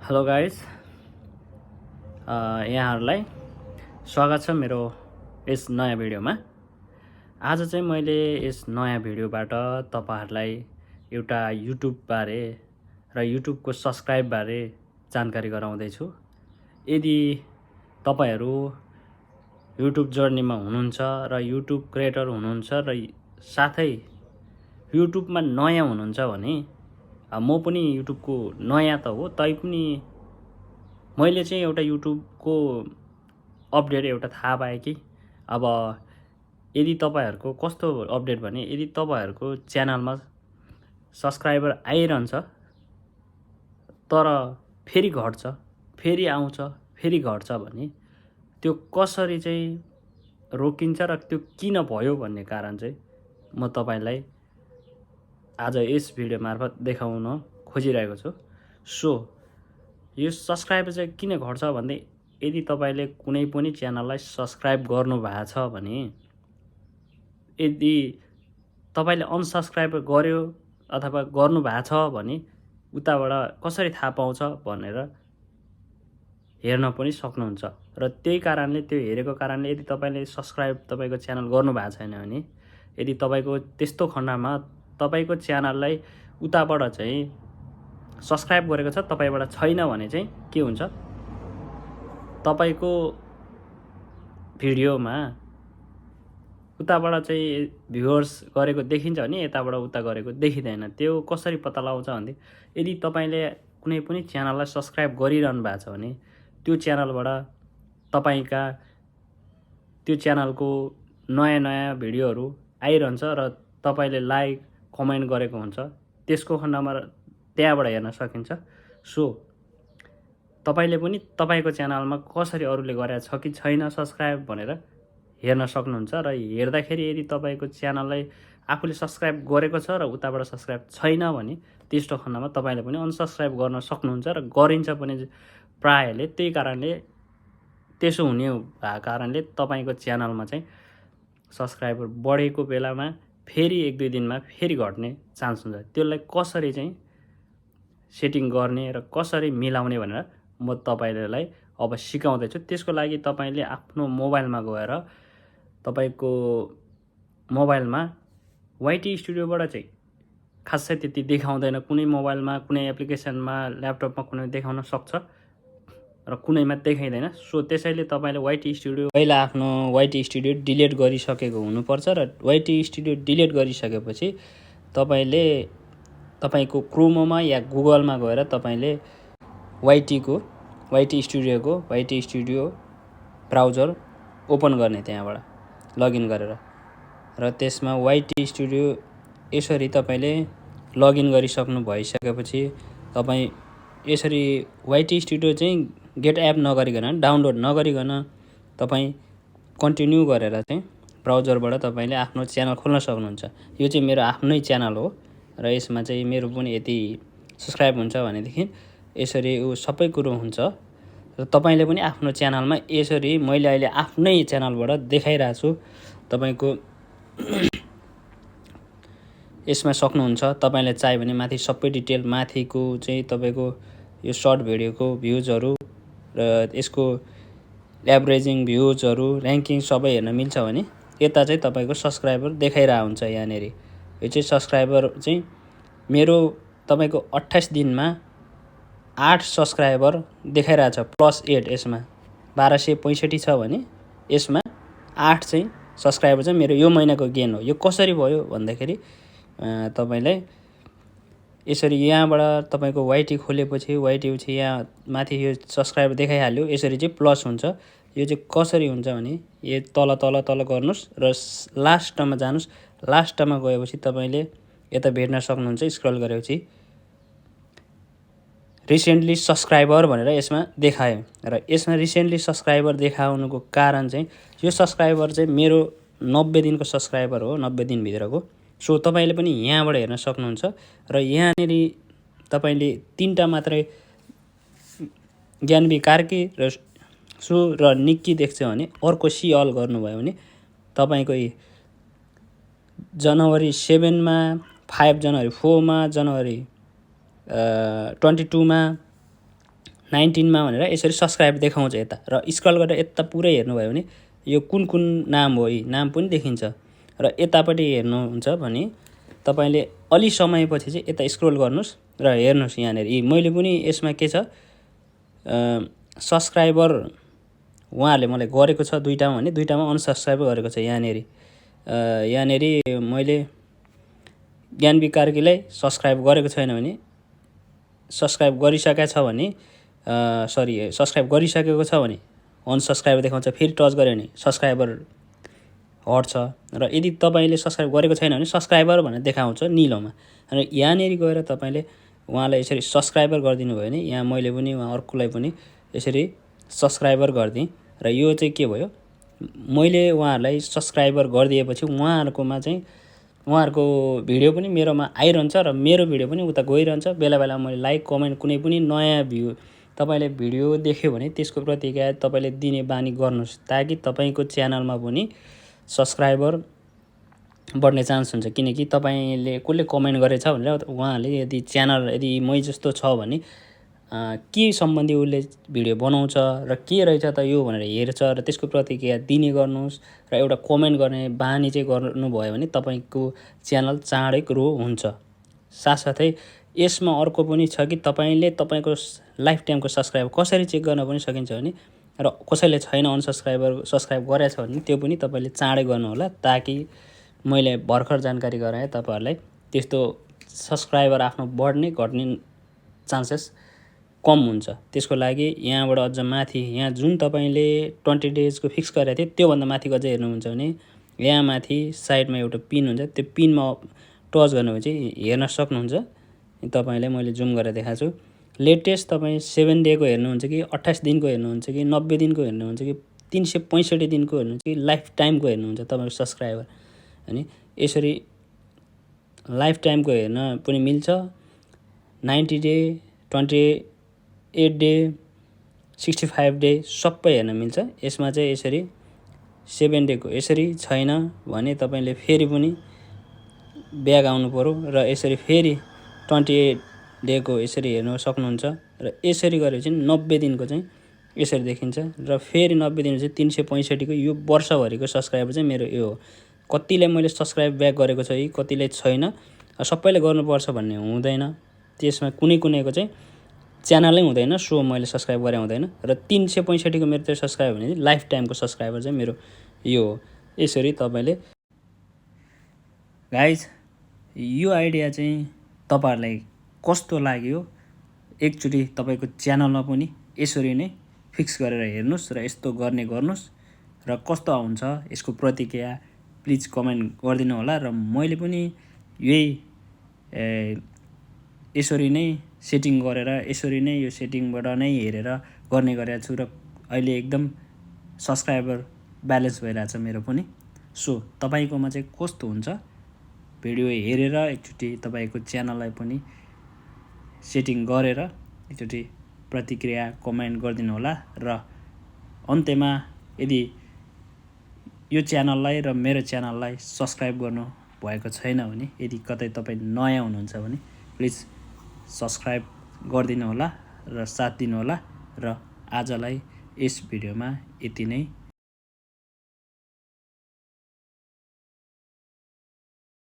Hello guys, यहाँहरूलाई स्वागत छ मेरो यस नयाँ भिडियोमा। आज चाहिँ मैले यस नयाँ भिडियोबाट तपाईहरुलाई एउटा युट्युब बारे र युट्युबको सब्स्क्राइब बारे जानकारी गराउँदैछु। यदि तपाईहरु युट्युब जर्नीमा हुनुहुन्छ र युट्युब क्रिएटर हुनुहुन्छ र साथै युट्युबमा नयाँ हुनुहुन्छ भने म पनि युट्युबको नयाँ त हो, तैपनि मैले चाहिँ एउटा युट्युबको अपडेट एउटा थाहा पाएँ कि अब यदि तपाईहरुको कस्तो अपडेट भने यदि तपाईहरुको च्यानलमा सब्स्क्राइबर आइरहन्छ तर फेरि घट्छ, फेरि आउँछ, फेरि घट्छ भने त्यो कसरी चाहिँ रोकिन्छ र त्यो किन भयो भन्ने कारण चाहिँ म तपाईलाई आज यस भिडियो मार्फत देखाउन खोजिरहेको छु। सो यो सब्स्क्राइब चाहिँ किन घट्छ भन्दै यदि तपाईले कुनै पनि च्यानललाई सब्स्क्राइब गर्नु भएको छ भने यदि तपाईले अनसब्स्क्राइब गर्यो अथवा गर्नु भएको छ भने उताबाट कसरी थाहा पाउँछ भनेर हेर्न पनि सक्नुहुन्छ। र त्यही कारणले त्यो हेरेको कारणले यदि तपाईले सब्स्क्राइब तपाईको च्यानल गर्नु भएको छैन भने यदि तपाईको त्यस्तो खण्डमा तपाईको च्यानललाई उताबाट चाहिँ सब्स्क्राइब गरेको छ तपाईबाट छैन भने चाहिँ के हुन्छ, तपाईको भिडियोमा उताबाट चाहिँ भ्युअर्स गरेको देखिन्छ भने यताबाट उता गरेको देखिदैन। त्यो कसरी पत्ता लगाउँछ भन्दै यदि तपाईले कुनै पनि च्यानललाई सब्स्क्राइब गरिरहनु भएको छ भने त्यो च्यानलबाट तपाईका त्यो च्यानलको नयाँ नयाँ भिडियोहरु आइरहन्छ र तपाईले लाइक कमेन्ट गरेको हुन्छ, त्यसको खण्डमा त्यहाँबाट हेर्न सकिन्छ। सो तपाईले पनि तपाईको च्यानलमा कसरी अरूले गरेको छ कि छैन सब्स्क्राइब भनेर हेर्न सक्नुहुन्छ। र हेर्दाखेरि यदि तपाईको च्यानललाई आफूले सब्स्क्राइब गरेको छ र उताबाट सब्स्क्राइब छैन भने त्यस्तो खण्डमा तपाईले पनि अनसब्स्क्राइब गर्न सक्नुहुन्छ र गरिन्छ पनि प्रायले। त्यही कारणले त्यसो हुने भएको कारणले तपाईको च्यानलमा चाहिँ सब्स्क्राइबर बढेको बेलामा फेरि एक दुई दिनमा फेरि घट्ने चान्स हुन्छ। त्यसलाई कसरी चाहिँ सेटिङ गर्ने र कसरी मिलाउने भनेर म तपाईलाई अब सिकाउँदैछु। त्यसको लागि तपाईले आफ्नो मोबाइलमा गएर तपाईको मोबाइलमा वाइटी स्टुडियोबाट चाहिँ खासै त्यति देखाउँदैन, कुनै मोबाइलमा कुनै एप्लिकेसनमा ल्यापटपमा कुनै देखाउन सक्छ र कुनैमा देखाइदैन। सो त्यसैले तपाईले वाइटी स्टुडियो पहिला आफ्नो वाइटी स्टुडियो डिलिट गरिसकेको हुनुपर्छ र वाइटी स्टुडियो डिलिट गरिसकेपछि तपाईले तपाईको क्रोममा या गुगलमा गएर तपाईले वाइटी स्टुडियो ब्राउजर ओपन गर्ने, त्यहाँबाट लगइन गरेर र त्यसमा वाइटी स्टुडियो यसरी तपाईले लगइन गरिसक्नु भइसकेपछि तपाई यसरी वाइटी स्टुडियो चाहिँ गेट एप नगरिकन डाउनलोड नगरिकन तपाई कन्टिन्यू गरेर चाहिँ ब्राउजरबाट तपाईले आफ्नो च्यानल खोल्न सक्नुहुन्छ। यो चाहिँ मेरो आफ्नै च्यानल हो र यसमा चाहिँ मेरो पनि यति सब्स्क्राइब हुन्छ भनेदेखि यसरी सबै कुरो हुन्छ र तपाईले पनि आफ्नो च्यानलमा यसरी मैले अहिले आफ्नै च्यानलबाट देखाइरहेको छु तपाईको यसमा सक्नुहुन्छ। तपाईले चाहे भने माथि सबै डिटेल माथिको चाहिँ तपाईको यो सर्ट भिडियोको भ्युजहरु र यसको एभरेजिङ भ्युजहरु र्याङ्किङ सबै हेर्न मिल्छ भने यता चाहिँ तपाईको सब्स्क्राइबर देखाइरा हुन्छ। यहाँनेरि यो चाहिँ सब्स्क्राइबर चाहिँ मेरो तपाईको 28 दिनमा 8 सब्स्क्राइबर देखाइरहेछ +8। यसमा 1265 छ भने यसमा 8 चाहिँ सब्स्क्राइबर चाहिँ मेरो यो महिनाको गेन हो। यो कसरी भयो भन्दाखेरि तपाईलाई यसरी यहाँबाट तपाईको वाइटी खोलेपछि वाइटी चाहिँ यहाँ माथि यो सब्स्क्राइबर देखाइहाल्यो, यसरी चाहिँ प्लस हुन्छ। यो चाहिँ कसरी हुन्छ भने यो तल तल तल गर्नुस् र लास्टमा जानुस्। लास्टमा गएपछि तपाईले यता भेट्न सक्नुहुन्छ स्क्रल गरेपछि रिसेन्टली सब्स्क्राइबर भनेर यसमा देखायो र यसमा रिसेन्टली सब्स्क्राइबर देखाउनुको कारण चाहिँ यो सब्स्क्राइबर चाहिँ मेरो 90 दिनको सब्स्क्राइबर हो, 90 दिन भित्रको। सो तपाईले पनि यहाँबाट हेर्न सक्नुहुन्छ र यहाँनेरि तपाईले 3टा मात्रै ज्ञानवी कार्की र सु र निक्की देख्छ भने अर्को सी अल गर्नुभयो भने तपाईको जनवरी 7 मा 5 जनवरी 4 मा जनवरी 22 मा 19 मा भनेर यसरी सब्स्क्राइब देखाउँछ यता। र स्क्रल गरेर यता पुरै हेर्नुभयो भने यो कुन कुन नाम हो यी नाम पनि देखिन्छ। र यतापट्टि हेर्नुहुन्छ भने तपाईले अलि समयपछि चाहिँ यता स्क्रल गर्नुस् र हेर्नुस् यहाँनेर यी मैले पनि यसमा के छ सब्स्क्राइबर उहाँहरूले मलाई गरेको छ दुईटामा भने दुईटामा अनसब्स्क्राइब गरेको छ। यहाँनेरि मैले ज्ञान विकार्कीलाई सब्स्क्राइब गरेको छैन भने सब्स्क्राइब गरिसकेको छ भने सब्स्क्राइब गरिसकेको छ भने अनसब्स्क्राइब देखाउँछ। फेरि टच गऱ्यो भने सब्स्क्राइबर हट्छ। र यदि तपाईले सब्स्क्राइब गरेको छैन भने सब्स्क्राइबर भनेर देखाउँछ निलोमा। र यहाँनेरि गएर तपाईले उहाँलाई यसरी सब्स्क्राइबर गरिदिनु भयो भने यहाँ मैले पनि उहाँ अर्कोलाई पनि यसरी सब्स्क्राइबर गरिदिएँ। र यो चाहिँ के भयो मैले उहाँहरूलाई सब्स्क्राइबर गरिदिएपछि उहाँहरूकोमा चाहिँ उहाँहरूको भिडियो पनि मेरोमा आइरहन्छ र मेरो भिडियो पनि उता गइरहन्छ। बेला बेला मैले लाइक कमेन्ट कुनै पनि नयाँ भ्यू तपाईले भिडियो देख्यो भने त्यसको प्रतिक्रिया तपाईले दिने बानी गर्नुस् ताकि तपाईको च्यानलमा पनि सब्स्क्राइबर बढ्ने चान्स हुन्छ। किनकि तपाईले कसले कमेन्ट गरेछ भनेर उहाँहरूले यदि च्यानल यदि मै जस्तो छ भने के सम्बन्धी उसले भिडियो बनाउँछ र के रहेछ त यो भनेर हेर्छ र त्यसको प्रतिक्रिया दिने गर्नुस् र एउटा कमेन्ट गर्ने बानी चाहिँ गर्नुभयो भने तपाईको च्यानल चाँडै ग्रो हुन्छ। साथसाथै यसमा अर्को पनि छ कि तपाईले तपाईको लाइफ टाइमको सब्स्क्राइब कसरी चेक गर्न पनि सकिन्छ भने र कसैले छैन सब्स्क्राइब गरेछ भने त्यो पनि तपाईले चाँडै गर्नु होला ताकि मैले भर्खर जानकारी गराएँ तपाईहरुलाई त्यस्तो सब्स्क्राइबर आफ्नो बढ्ने घट्ने चान्सेस कम हुन्छ। त्यसको लागि यहाँबाट अझ माथि यहाँ जुन तपाईले 20 डेजको फिक्स गरेको थियो त्यो भन्दा माथि अझ हेर्नुहुन्छ भने यहाँ माथि साइडमा एउटा पिन हुन्छ त्यो पिनमा टच गर्नुभयो चाहिँ हेर्न सक्नुहुन्छ। तपाईलाई मैले जुम गरेर देखाएको छु। लेटेस्ट तपाई 7 डेको हेर्नुहुन्छ कि 28 दिनको हेर्नुहुन्छ कि 90 दिनको हेर्नुहुन्छ कि 365 दिनको हेर्नुहुन्छ कि लाइफ टाइमको हेर्नुहुन्छ तपाईको सब्स्क्राइबर अनि यसरी लाइफ टाइमको हेर्न पनि मिल्छ। 90 डे 28 डे 65 डे सबै हेर्न मिल्छ। यसमा चाहिँ यसरी 7 डेको यसरी छैन भने तपाईले फेरि पनि ब्याक आउनु पर्यो र यसरी फेरि 28 डेको यसरी हेर्न सक्नुहुन्छ। र यसरी गरेपछि 90 दिनको चाहिँ यसरी देखिन्छ र फेरि 90 दिन चाहिँ 365 को यो वर्षभरिको सब्स्क्राइबर चाहिँ मेरो यो हो। कतिले मैले सब्स्क्राइब ब्याक गरेको छ कतिले छैन सबैले गर्नुपर्छ भन्ने हुँदैन। त्यसमा कुनै कुनैको चाहिँ च्यानलै हुँदैन सो मैले सब्स्क्राइब गरे हुँदैन। र 365 को मेरो त्यो सब्स्क्राइब भने लाइफ टाइमको सब्स्क्राइबर चाहिँ मेरो यो हो। यसरी तपाईले गाइज यो आइडिया चाहिँ तपाईहरुलाई कस्तो लाग्यो एकचोटी तपाईको च्यानलमा पनि यसरी नै फिक्स गरेर हेर्नुस् र यस्तो गर्नुस् र कस्तो आउँछ यसको प्रतिक्रिया प्लिज कमेन्ट गरिदिनु होला। र मैले पनि यही यसरी नै सेटिङ गरेर यसरी नै यो सेटिङबाट नै हेरेर गर्ने गरेको छु र अहिले एकदम सब्स्क्राइबर ब्यालेन्स भइरहेछ मेरो पनि। सो तपाईकोमा चाहिँ कस्तो हुन्छ भिडियो हेरेर एकचोटी तपाईको च्यानललाई पनि सेटिङ गरेर एकचोटी प्रतिक्रिया कमेन्ट गरिदिनु होला। र अन्त्यमा यदि यो च्यानललाई र मेरो च्यानललाई सब्स्क्राइब गर्नु भएको छैन भने यदि कतै तपाई नयाँ हुनुहुन्छ भने प्लिज सब्स्क्राइब गरिदिनु होला र साथ दिनु होला। र आजलाई यस भिडियोमा यति नै।